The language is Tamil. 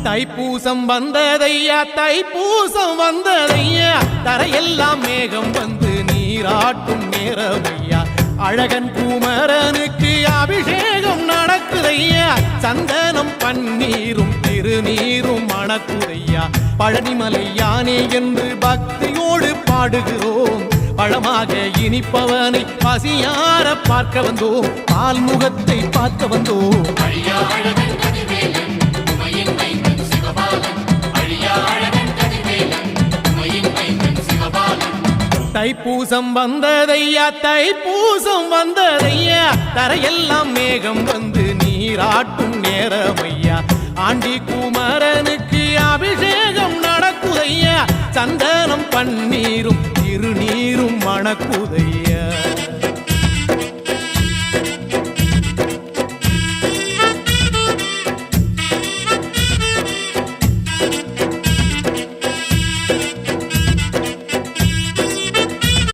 தைப்பூசம் வந்ததையா தைப்பூசம் வந்ததையா தரையெல்லாம் மேகம் வந்து நீராட்டும் நேரமையா அழகன் குமரனுக்கு அபிஷேகம் நடக்குதையா சந்தனம் பன்னீரும் திருநீரும் மணக்குதையா பழனிமலை யானே என்று பக்தியோடு பாடுகிறோம் பழமாக இனிப்பவனை பசியார பார்க்க வந்தோம் பால்முகத்தை பார்க்க வந்தோம் தைப்பூசம் வந்ததையா தைப்பூசம் வந்ததையா தரையெல்லாம் மேகம் வந்து நீராட்டும் நேரமையா ஆண்டி குமரனுக்கு அபிஷேகம் நடக்குதையா சந்தனம் பன்னீரும் திருநீரும் மணக்குதையா